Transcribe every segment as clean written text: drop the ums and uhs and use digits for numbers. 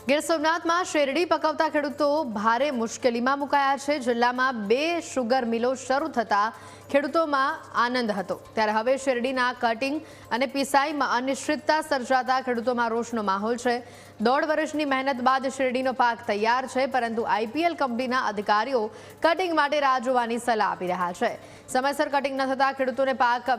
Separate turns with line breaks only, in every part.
ગીર સોમનાથમાં શેરડી પકવતા ખેડૂતો ભારે મુશ્કેલીમાં મુકાયા છે। જિલ્લામાં 2 શુગર મિલો શરૂ થતા ખેડૂતોમાં આનંદ હતો, ત્યારે હવે શેરડીના કટિંગ અને પિસાઈમાં અનિશ્ચિતતા સર્જાતા ખેડૂતોમાં રોષનો માહોલ છે। 1.5 વર્ષની મહેનત બાદ શેરડીનો પાક તૈયાર છે, પરંતુ આઈપીએલ કંપનીના અધિકારીઓ કટિંગ માટે રાહ જોવાની સલાહ આપી રહ્યા છે। સમયસર કટિંગ ન થતા ખેડૂતોને પાક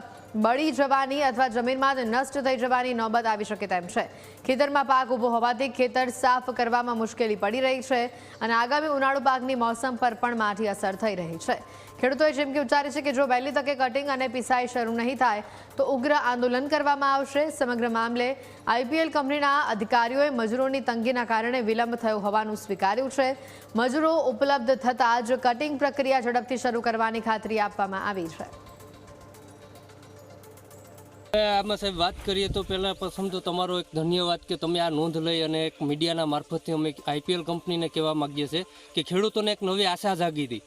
બળી જવાની અથવા જમીનમાં નષ્ટ થઈ જવાની નોબત આવી શકે તેમ છે। ખેતરમાં પાક ઊભો હોવાથી ખેતર સાફ કરવામાં મુશ્કેલી પડી રહી છે અને આગામી ઉનાળુ પાકની મોસમ પર પણ માઠી અસર થઈ રહી છે। ખેડૂતોએ ચીમકી ઉચ્ચારી છે કે જો વહેલી તકે કટિંગ અને પિસાઈ શરૂ નહીં થાય તો ઉગ્ર આંદોલન કરવામાં આવશે। સમગ્ર મામલે આઈપીએલ કંપનીના અધિકારીઓએ મજૂરોની તંગીના કારણે વિલંબ થયો હોવાનું સ્વીકાર્યું છે। મજૂરો ઉપલબ્ધ થતાં જ કટિંગ પ્રક્રિયા ઝડપથી શરૂ કરવાની ખાતરી આપવામાં આવી છે।
આમાં સાહેબ વાત કરીએ તો પહેલાં પ્રથમ તો તમારો એક ધન્યવાદ કે તમે આ નોંધ લઈ અને એક મીડિયાના મારફતથી અમે આઈપીએલ કંપનીને કહેવા માગીએ છીએ કે ખેડૂતોને એક નવી આશા જાગી હતી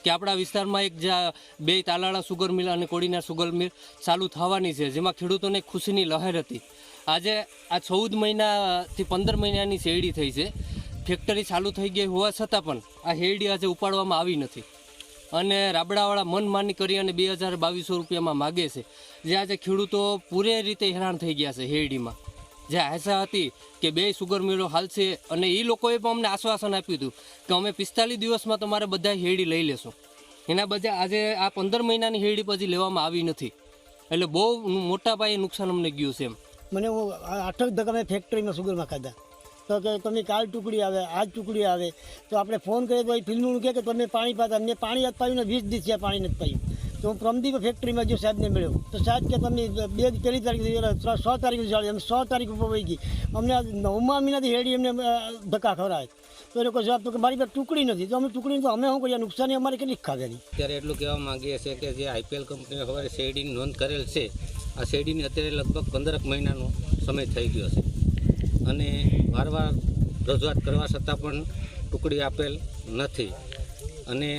કે આપણા વિસ્તારમાં એક જ્યાં 2 તાલાળા સુગર મિલ અને કોડીનાર સુગર મિલ ચાલુ થવાની છે, જેમાં ખેડૂતોને ખુશીની લહેર હતી। આજે આ 14 મહિનાથી 15 મહિનાની શેરડી થઈ છે, ફેક્ટરી ચાલુ થઈ ગઈ હોવા છતાં પણ આ શેરડી આજે ઉપાડવામાં આવી નથી અને રાબડાવાળા મનમાની કરી અને 2200 રૂપિયામાં માગે છે, જે આજે ખેડૂતો પૂરે રીતે હેરાન થઈ ગયા છે। શેરડીમાં જે આશા હતી કે 2 સુગર મિલો હાલશે અને એ લોકોએ પણ અમને આશ્વાસન આપ્યું હતું કે અમે 45 દિવસમાં તમારે બધા શેરડી લઈ લેશું, એના બદલે આજે આ 15 મહિનાની શેરડી પછી લેવામાં આવી નથી, એટલે બહુ મોટા પાયે નુકસાન અમને ગયું છે।
મને 8 ધક્કા મેં ફેક્ટરીમાં સુગરમાં ખાધા તો કે તમે કાલ ટુકડી આવે આજ ટુકડી આવે તો આપણે ફોન કરીએ તો ફિલ્મનું કહે કે તમે પાણી પાતા, મેં પાણી જ પાયું ને 20 દિવસ પાણી નથી પાયું। તો હું પ્રમદીપ ફેક્ટરીમાં જો સાહેબને મળ્યો તો સાહેબ કે તમે 1 તારીખ 6 તારીખ જાળી અમે 6 તારીખ ઉપર વહી ગઈ, અમને 9મા મહિનાથી હેડી એમને ધક્કા ખવડાવે તો એ લોકો જવાબ તો કે મારી પાસે ટુકડી નથી, તો અમે ટુકડી તો અમે શું કરીએ, નુકસાની અમારી કેટલી ખાધેલી।
ત્યારે એટલું કહેવા માગીએ છીએ કે જે આઈપીએલ કંપનીએ હવે શેરડીની નોંધ કરેલ છે, આ શેરડીની અત્યારે લગભગ 15 મહિનાનો સમય થઈ ગયો છે અને વારવાર રજૂઆત કરવા છતાં પણ ટુકડી આપેલ નથી અને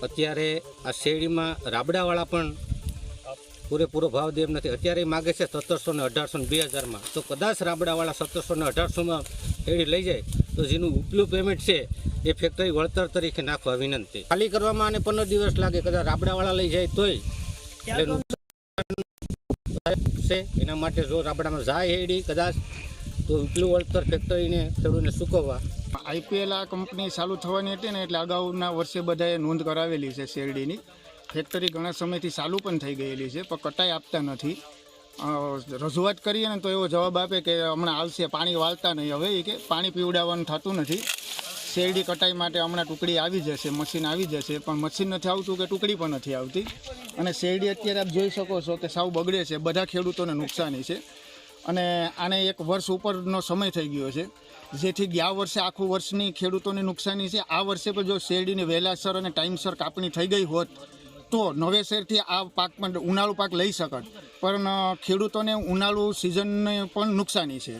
અત્યારે આ શેરડીમાં રાબડાવાળા પણ પૂરેપૂરો ભાવ દે એમ નથી। અત્યારે માગે છે 1700 ને 1800 ને 2000માં, તો કદાચ રાબડાવાળા 1700 ને 1800માં શેરડી લઈ જાય તો જેનું ઉપલું પેમેન્ટ છે એ ફેક્ટરી વળતર તરીકે નાખવા વિનંતી। ખાલી કરવામાં અને 15 દિવસ લાગે, કદાચ રાબડાવાળા લઈ જાય તોય એટલે નુકસાન છે। એના માટે જો રાબડામાં જાય શેરડી કદાચ તો ઉપલું વળતર ફેક્ટરીને ખેડૂતને ચૂકવવા।
આઈપીએલ આ કંપની ચાલુ થવાની હતી ને એટલે અગાઉના વર્ષે બધાએ નોંધ કરાવેલી છે શેરડીની। ફેક્ટરી ઘણા સમયથી ચાલુ પણ થઈ ગયેલી છે પણ કટાઈ આપતા નથી। રજૂઆત કરીએ ને તો એવો જવાબ આપે કે હમણાં આવશે, પાણી વાળતા નહીં, હવે એ કે પાણી પીવડાવવાનું થતું નથી। શેરડી કટાઈ માટે હમણાં ટુકડી આવી જશે, મશીન આવી જશે, પણ મશીન નથી આવતું કે ટુકડી પણ નથી આવતી અને શેરડી અત્યારે આપ જોઈ શકો છો કે સાવ બગડે છે, બધા ખેડૂતોને નુકસાની છે અને આને 1 વર્ષ ઉપરનો સમય થઈ ગયો છે, જેથી ગયા વર્ષે આખું વર્ષની ખેડૂતોને નુકસાની છે। આ વર્ષે પણ જો શેરડીની વહેલાસર અને ટાઈમસર કાપણી થઈ ગઈ હોત તો નવેસરથી આ પાક પણ ઉનાળુ પાક લઈ શકત, પણ ખેડૂતોને ઉનાળુ સિઝનને પણ નુકસાની છે।